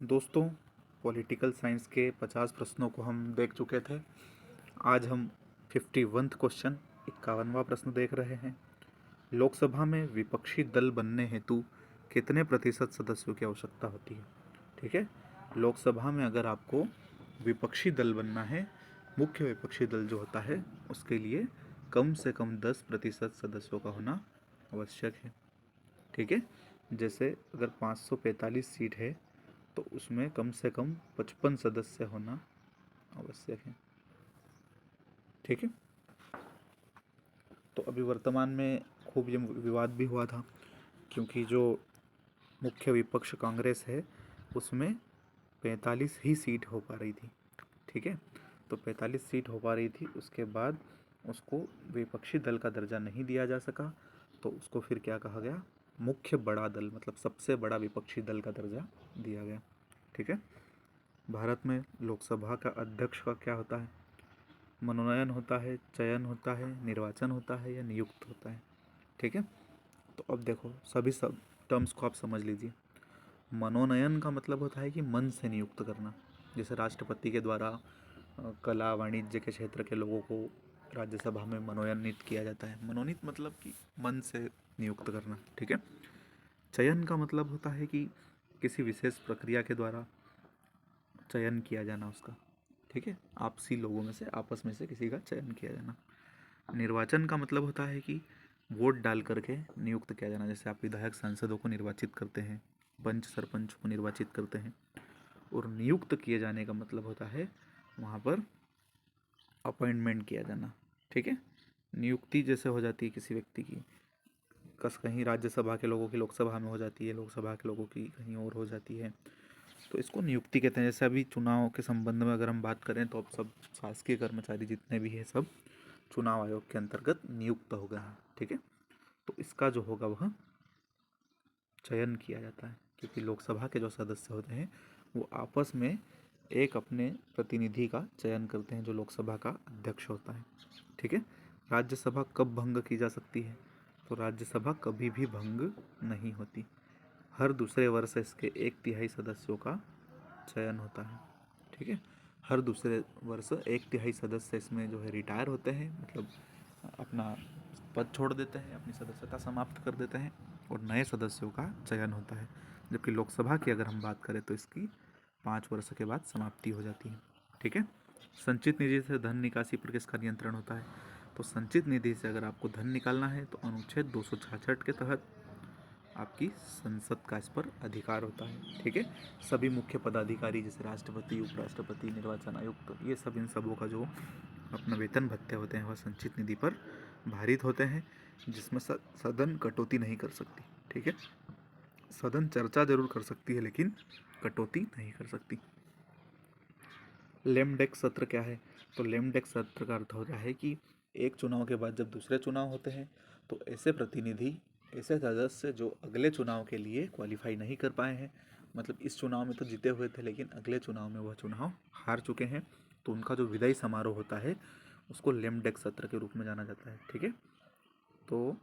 दोस्तों, political science के 50 प्रश्नों को हम देख चुके थे। आज हम 51वां क्वेश्चन 51वां प्रश्न देख रहे हैं। लोकसभा में विपक्षी दल बनने हेतु कितने प्रतिशत सदस्यों की आवश्यकता होती है? ठीक है, लोकसभा में अगर आपको विपक्षी दल बनना है, मुख्य विपक्षी दल जो होता है, उसके लिए कम से कम 10% सदस्यों का होना आवश्यक है। ठीक है, जैसे अगर 545 सीट है तो उसमें कम से कम 55 सदस्य होना आवश्यक है। ठीक है, तो अभी वर्तमान में खूब ये विवाद भी हुआ था, क्योंकि जो मुख्य विपक्ष कांग्रेस है उसमें 45 ही सीट हो पा रही थी। ठीक है, तो 45 सीट हो पा रही थी, उसके बाद उसको विपक्षी दल का दर्जा नहीं दिया जा सका, तो उसको फिर क्या कहा गया? मुख्य बड़ा दल, मतलब सबसे बड़ा विपक्षी दल का दर्जा दिया गया। ठीक है, भारत में लोकसभा का अध्यक्ष का क्या होता है? मनोनयन होता है, चयन होता है, निर्वाचन होता है या नियुक्त होता है? ठीक है, तो अब देखो सभी सब टर्म्स को आप समझ लीजिए। मनोनयन का मतलब होता है कि मन से नियुक्त करना, जैसे राष्ट्रपति के द्वारा कला वाणिज्य के क्षेत्र के लोगों को राज्यसभा में मनोनयनित किया जाता है। मनोनीत मतलब कि मन से नियुक्त करना। ठीक है, चयन का मतलब होता है कि किसी विशेष प्रक्रिया के द्वारा चयन किया जाना उसका। ठीक है, आपसी लोगों में से, आपस में से किसी का चयन किया जाना। निर्वाचन का मतलब होता है कि वोट डाल करके नियुक्त किया जाना, जैसे आप विधायक सांसदों को निर्वाचित करते हैं, पंच सरपंच को निर्वाचित करते हैं। और नियुक्त किए जाने का मतलब होता है वहाँ पर अपॉइंटमेंट किया जाना। ठीक है, नियुक्ति जैसे हो जाती है किसी व्यक्ति की, कहीं राज्यसभा के लोगों की लोकसभा में हो जाती है, लोकसभा के लोगों की कहीं और हो जाती है, तो इसको नियुक्ति कहते हैं। जैसे अभी चुनाव के संबंध में अगर हम बात करें तो अब सब शासकीय कर्मचारी जितने भी हैं सब चुनाव आयोग के अंतर्गत नियुक्त हो गए हैं। ठीक है, तो इसका जो होगा वह चयन किया जाता है, क्योंकि लोकसभा के जो सदस्य होते हैं वो आपस में एक अपने प्रतिनिधि का चयन करते हैं जो लोकसभा का अध्यक्ष होता है। ठीक है, राज्यसभा कब भंग की जा सकती है? तो राज्यसभा कभी भी भंग नहीं होती। हर दूसरे वर्ष इसके 1/3 सदस्यों का चयन होता है। ठीक है, हर दूसरे वर्ष 1/3 सदस्य इसमें जो है रिटायर होते हैं, मतलब अपना पद छोड़ देते हैं, अपनी सदस्यता समाप्त कर देते हैं, और नए सदस्यों का चयन होता है। जबकि लोकसभा की अगर हम बात करें तो इसकी 5 वर्ष के बाद समाप्ति हो जाती है। ठीक है, संचित निधि से धन निकासी पर किसका नियंत्रण होता है? तो संचित निधि से अगर आपको धन निकालना है तो अनुच्छेद 266 के तहत आपकी संसद का इस पर अधिकार होता है। ठीक है, सभी मुख्य पदाधिकारी जैसे राष्ट्रपति, उपराष्ट्रपति, निर्वाचन आयुक्त, ये सब इन सबों का जो अपना वेतन भत्ते होते हैं वह संचित निधि पर भारित होते हैं, जिसमें सदन कटौती नहीं कर सकती। ठीक है, सदन चर्चा जरूर कर सकती है लेकिन कटौती नहीं कर सकती। लेम डेस्क सत्र क्या है? तो लेम डेस्क सत्र का अर्थ होता है कि एक चुनाव के बाद जब दूसरे चुनाव होते हैं तो ऐसे प्रतिनिधि, ऐसे सदस्य जो अगले चुनाव के लिए क्वालिफाई नहीं कर पाए हैं, मतलब इस चुनाव में तो जीते हुए थे लेकिन अगले चुनाव में वह चुनाव हार चुके हैं, तो उनका जो विदाई समारोह होता है उसको लेम डेस्क सत्र के रूप में जाना जाता है। ठीक है, तो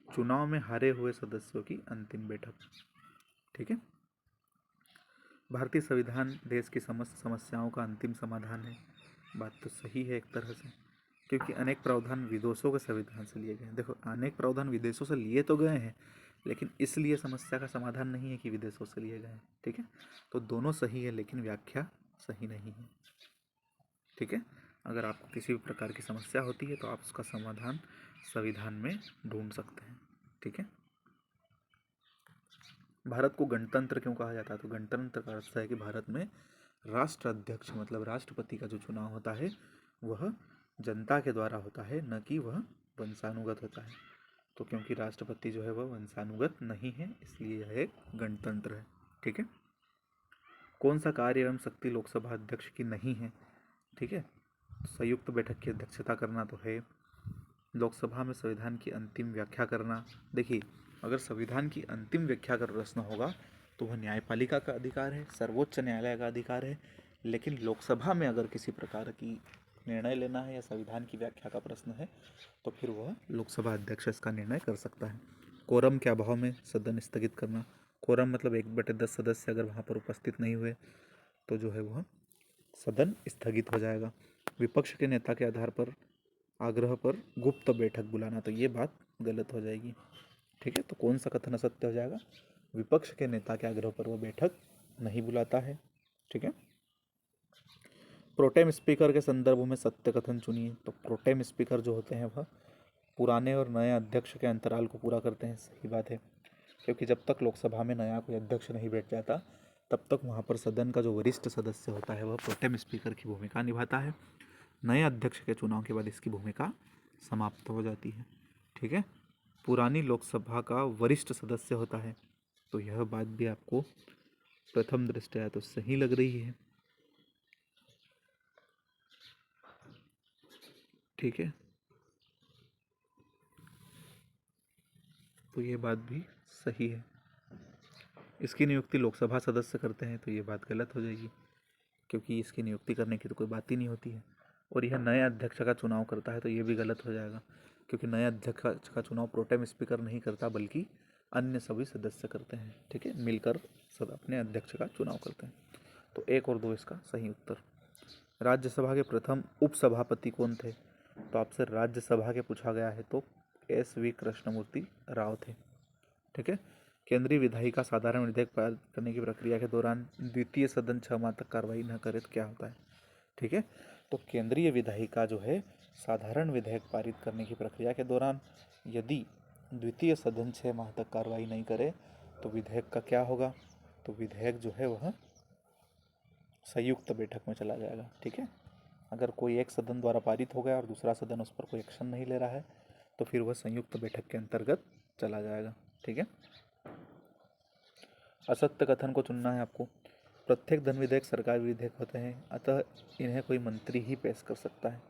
चुनाव में हारे हुए सदस्यों की अंतिम बैठक। ठीक है, भारतीय संविधान देश की समस्त समस्याओं का अंतिम समाधान है। बात तो सही है एक तरह से, क्योंकि अनेक प्रावधान विदेशों के संविधान से लिए गए हैं। देखो, अनेक प्रावधान विदेशों से लिए तो गए हैं, लेकिन इसलिए समस्या का समाधान नहीं है कि विदेशों से लिए गए हैं। ठीक है, तो दोनों सही है लेकिन व्याख्या सही नहीं है। ठीक है, अगर आपको किसी भी प्रकार की समस्या होती है तो आप उसका समाधान संविधान में ढूंढ सकते हैं। ठीक है, भारत को गणतंत्र क्यों कहा जाता है? तो गणतंत्र का अर्थ है कि भारत में राष्ट्राध्यक्ष मतलब राष्ट्रपति का जो चुनाव होता है वह जनता के द्वारा होता है, न कि वह वंशानुगत होता है। तो क्योंकि राष्ट्रपति जो है वह वंशानुगत नहीं है, इसलिए यह एक गणतंत्र है। ठीक है, कौन सा कार्य एवं शक्ति लोकसभा अध्यक्ष की नहीं है? ठीक है, संयुक्त बैठक की अध्यक्षता करना तो है। लोकसभा में संविधान की अंतिम व्याख्या करना, देखिए अगर संविधान की अंतिम व्याख्या का प्रश्न होगा तो वह न्यायपालिका का अधिकार है, सर्वोच्च न्यायालय का अधिकार है। लेकिन लोकसभा में अगर किसी प्रकार की निर्णय लेना है या संविधान की व्याख्या का प्रश्न है तो फिर वह लोकसभा अध्यक्ष इसका निर्णय कर सकता है। कोरम के अभाव में सदन स्थगित करना, कोरम मतलब 1/10 सदस्य अगर वहाँ पर उपस्थित नहीं हुए तो जो है वह सदन स्थगित हो जाएगा। विपक्ष के नेता के आधार पर आग्रह पर गुप्त बैठक बुलाना, तो ये बात गलत हो जाएगी। ठीक है, तो कौन सा कथन असत्य हो जाएगा? विपक्ष के नेता के आग्रह पर वो बैठक नहीं बुलाता है। ठीक है। प्रोटेम स्पीकर के संदर्भ में सत्य कथन चुनिए। तो प्रोटेम स्पीकर जो होते हैं वह पुराने और नए अध्यक्ष के अंतराल को पूरा करते हैं। सही बात है, क्योंकि जब तक लोकसभा में नया कोई अध्यक्ष नहीं बैठ जाता तब तक वहाँ पर सदन का जो वरिष्ठ सदस्य होता है वह प्रोटेम स्पीकर की भूमिका निभाता है। नए अध्यक्ष के चुनाव के बाद इसकी भूमिका समाप्त हो जाती है। ठीक है, पुरानी लोकसभा का वरिष्ठ सदस्य होता है। तो यह बात भी आपको प्रथम दृष्टया तो सही लग रही है। ठीक है, तो ये बात भी सही है। इसकी नियुक्ति लोकसभा सदस्य करते हैं, तो ये बात गलत हो जाएगी, क्योंकि इसकी नियुक्ति करने की तो कोई बात ही नहीं होती है। और यह नए अध्यक्ष का चुनाव करता है, तो ये भी गलत हो जाएगा, क्योंकि नए अध्यक्ष का चुनाव प्रोटेम स्पीकर नहीं करता बल्कि अन्य सभी सदस्य करते हैं। ठीक है, मिलकर सब अपने अध्यक्ष का चुनाव करते हैं। तो 1 और 2 इसका सही उत्तर। राज्यसभा के प्रथम उपसभापति कौन थे? तो आपसे राज्यसभा के पूछा गया है तो SV कृष्णमूर्ति राव थे। ठीक है, केंद्रीय विधायिका साधारण विधेयक पारित करने की प्रक्रिया के दौरान द्वितीय सदन 6 माह तक कार्रवाई न करे तो क्या होता है? ठीक है, तो केंद्रीय विधायिका जो है साधारण विधेयक पारित करने की प्रक्रिया के दौरान यदि द्वितीय सदन 6 माह तक कार्रवाई नहीं करे तो विधेयक का क्या होगा? तो विधेयक जो है वह संयुक्त बैठक में चला जाएगा। ठीक है, अगर कोई एक सदन द्वारा पारित हो गया और दूसरा सदन उस पर कोई एक्शन नहीं ले रहा है तो फिर वह संयुक्त बैठक के अंतर्गत चला जाएगा। ठीक है, असत्य कथन को चुनना है आपको। प्रत्येक धन विधेयक सरकारी विधेयक होते हैं, अतः इन्हें कोई मंत्री ही पेश कर सकता है।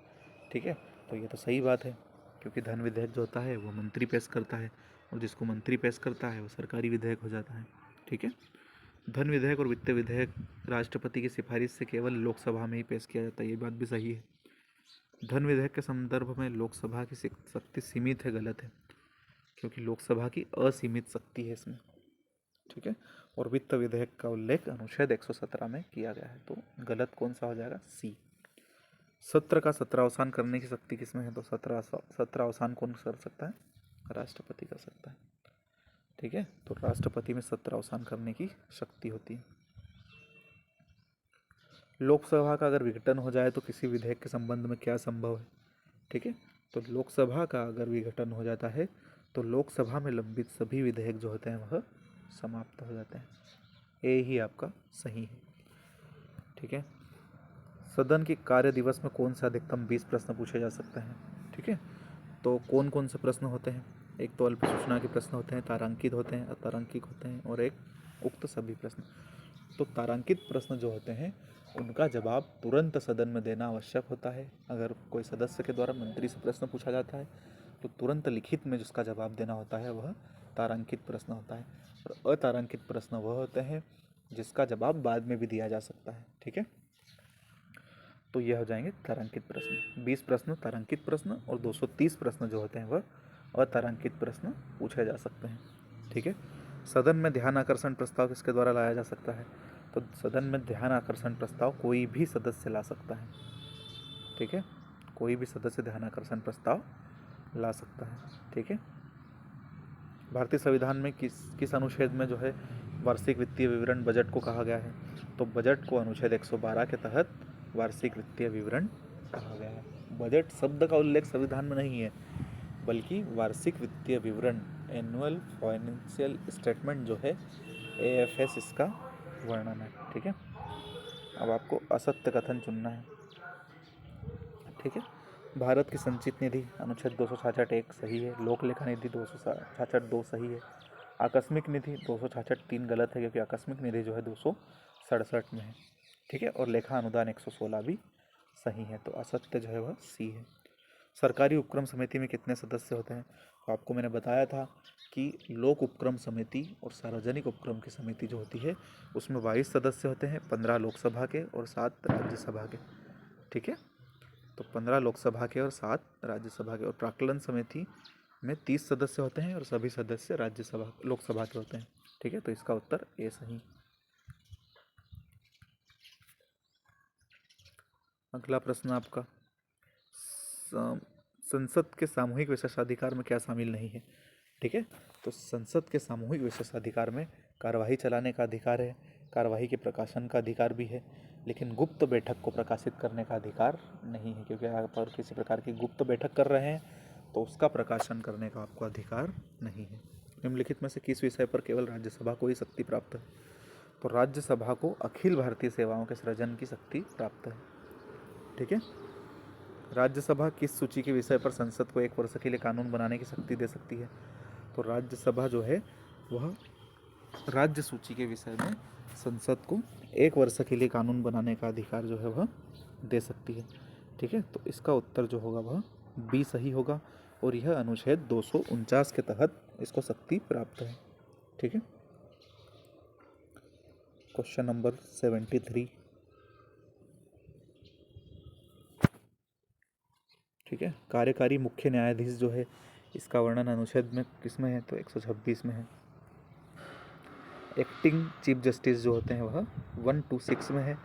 ठीक है, तो ये तो सही बात है, क्योंकि धन विधेयक जो होता है वो मंत्री पेश करता है, और जिसको मंत्री पेश करता है वो सरकारी विधेयक हो जाता है। ठीक है, धन विधेयक और वित्त विधेयक राष्ट्रपति की सिफारिश से केवल लोकसभा में ही पेश किया जाता है, ये बात भी सही है। धन विधेयक के संदर्भ में लोकसभा की शक्ति सीमित है, गलत है, क्योंकि लोकसभा की असीमित शक्ति है इसमें। ठीक है, और वित्त विधेयक का उल्लेख अनुच्छेद 117 में किया गया है, तो गलत कौन सा हो जाएगा? सी। सत्र का सत्रावसान करने की शक्ति किसमें है? तो सत्रावसान कौन कर सकता है? राष्ट्रपति कर सकता है। ठीक है, तो राष्ट्रपति में सत्रावसान करने की शक्ति होती है। लोकसभा का अगर विघटन हो जाए तो किसी विधेयक के संबंध में क्या संभव है? ठीक है, तो लोकसभा का अगर विघटन हो जाता है तो लोकसभा में लंबित सभी विधेयक जो होते हैं वह समाप्त हो जाते हैं। ये ही आपका सही है। ठीक है, सदन के कार्य दिवस में कौन सा अधिकतम 20 प्रश्न पूछे जा सकते हैं? ठीक है, तो कौन कौन से प्रश्न होते हैं? एक तो अल्प सूचना के प्रश्न होते हैं, तारांकित होते हैं, अतारांकित होते हैं, और एक उक्त सभी प्रश्न। तो तारांकित प्रश्न जो होते हैं उनका जवाब तुरंत सदन में देना आवश्यक होता है। अगर कोई सदस्य के द्वारा मंत्री से प्रश्न पूछा जाता है तो तुरंत लिखित में जिसका जवाब देना होता है वह तारांकित प्रश्न होता है, और अतारांकित प्रश्न वह होते हैं जिसका जवाब बाद में भी दिया जा सकता है। ठीक है, तो यह हो जाएंगे तारांकित प्रश्न। 20 प्रश्न तारांकित प्रश्न और 230 प्रश्न जो होते हैं वह अतारांकित प्रश्न पूछे जा सकते हैं। ठीक है, सदन में ध्यान आकर्षण प्रस्ताव किसके द्वारा लाया जा सकता है? तो सदन में ध्यान आकर्षण प्रस्ताव कोई भी सदस्य ला सकता है। ठीक है, कोई भी सदस्य ध्यान आकर्षण प्रस्ताव ला सकता है। ठीक है, भारतीय संविधान में किस अनुच्छेद में जो है वार्षिक वित्तीय विवरण बजट को कहा गया है? तो बजट को अनुच्छेद 112 के तहत वार्षिक वित्तीय विवरण कहा गया है। बजट शब्द का उल्लेख संविधान में नहीं है, बल्कि वार्षिक वित्तीय विवरण एनुअल फाइनेंशियल स्टेटमेंट जो है AFS इसका वर्णन है। ठीक है, अब आपको असत्य कथन चुनना है। ठीक है, भारत की संचित निधि अनुच्छेद 266 1 सही है। लोक लेखा निधि 266 2 सही है। आकस्मिक निधि 266 3 गलत है, क्योंकि आकस्मिक निधि जो है 267 में है। ठीक है, और लेखा अनुदान 116 भी सही है, तो असत्य जो है वह सी है। सरकारी उपक्रम समिति में कितने सदस्य होते हैं? तो आपको मैंने बताया था कि लोक उपक्रम समिति और सार्वजनिक उपक्रम की समिति जो होती है उसमें 22 सदस्य होते हैं, 15 लोकसभा के और 7 राज्यसभा के। ठीक है, तो 15 लोकसभा के और 7 राज्यसभा के। और प्राक्कलन समिति में 30 सदस्य होते हैं और सभी सदस्य लोकसभा के होते हैं। ठीक है, तो इसका उत्तर ए सही। अगला प्रश्न आपका, संसद के सामूहिक विशेषाधिकार में क्या शामिल नहीं है? ठीक है, तो संसद के सामूहिक विशेषाधिकार में कार्यवाही चलाने का अधिकार है, कार्यवाही के प्रकाशन का अधिकार भी है, लेकिन गुप्त बैठक को प्रकाशित करने का अधिकार नहीं है, क्योंकि आप अगर किसी प्रकार की गुप्त बैठक कर रहे हैं तो उसका प्रकाशन करने का आपको अधिकार नहीं है। निम्नलिखित में से किस विषय पर केवल राज्यसभा को ही शक्ति प्राप्त है? तो राज्यसभा को अखिल भारतीय सेवाओं के सृजन की शक्ति प्राप्त है। ठीक है, राज्यसभा किस सूची के विषय पर संसद को 1 वर्ष के लिए कानून बनाने की शक्ति दे सकती है? तो राज्यसभा जो है वह राज्य सूची के विषय में संसद को 1 वर्ष के लिए कानून बनाने का अधिकार जो है वह दे सकती है। ठीक है, तो इसका उत्तर जो होगा वह बी सही होगा, और यह अनुच्छेद 249 के तहत इसको शक्ति प्राप्त है। ठीक है, क्वेश्चन नंबर 73। ठीक है, कार्यकारी मुख्य न्यायाधीश जो है इसका वर्णन अनुच्छेद में किसमें है? तो 126 में है। एक्टिंग चीफ जस्टिस जो होते हैं वह 126 में है।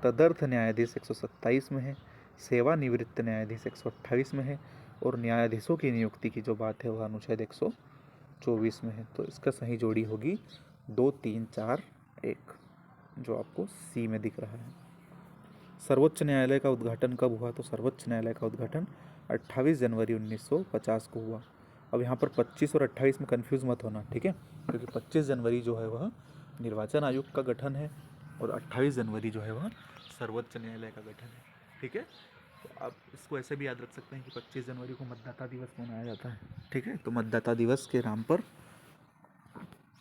तदर्थ न्यायाधीश 127 में है। सेवानिवृत्त न्यायाधीश 128 में है, और न्यायाधीशों की नियुक्ति की जो बात है वह अनुच्छेद 124 में है। तो इसका सही जोड़ी होगी 2 3 4 1, जो आपको सी में दिख रहा है। सर्वोच्च न्यायालय का उद्घाटन कब हुआ? तो सर्वोच्च न्यायालय का उद्घाटन 28 जनवरी 1950 को हुआ। अब यहाँ पर 25 और 28 में कंफ्यूज मत होना, ठीक है, क्योंकि 25 जनवरी जो है वह निर्वाचन आयोग का गठन है, और 28 जनवरी जो है वह सर्वोच्च न्यायालय का गठन है। ठीक है, तो आप इसको ऐसे भी याद रख सकते हैं कि 25 जनवरी को मतदाता दिवस मनाया जाता है। ठीक है, तो मतदाता दिवस के नाम पर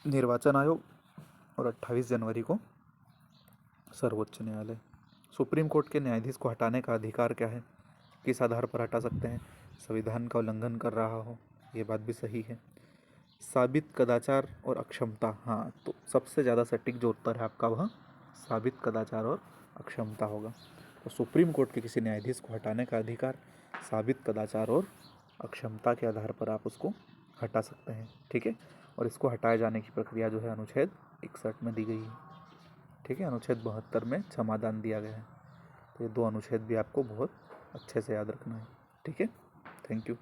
निर्वाचन आयोग, और 28 जनवरी को सर्वोच्च न्यायालय। सुप्रीम कोर्ट के न्यायाधीश को हटाने का अधिकार क्या है? किस आधार पर हटा सकते हैं? संविधान का उल्लंघन कर रहा हो, ये बात भी सही है। साबित कदाचार और अक्षमता, हाँ, तो सबसे ज़्यादा सटीक जो उत्तर है आपका वह साबित कदाचार और अक्षमता होगा। तो सुप्रीम कोर्ट के किसी न्यायाधीश को हटाने का अधिकार साबित कदाचार और अक्षमता के आधार पर आप उसको हटा सकते हैं। ठीक है, और इसको हटाए जाने की प्रक्रिया जो है अनुच्छेद 61 में दी गई है। ठीक है, अनुच्छेद 72 में क्षमादान दिया गया है। तो ये 2 अनुच्छेद भी आपको बहुत अच्छे से याद रखना है। ठीक है, थैंक यू।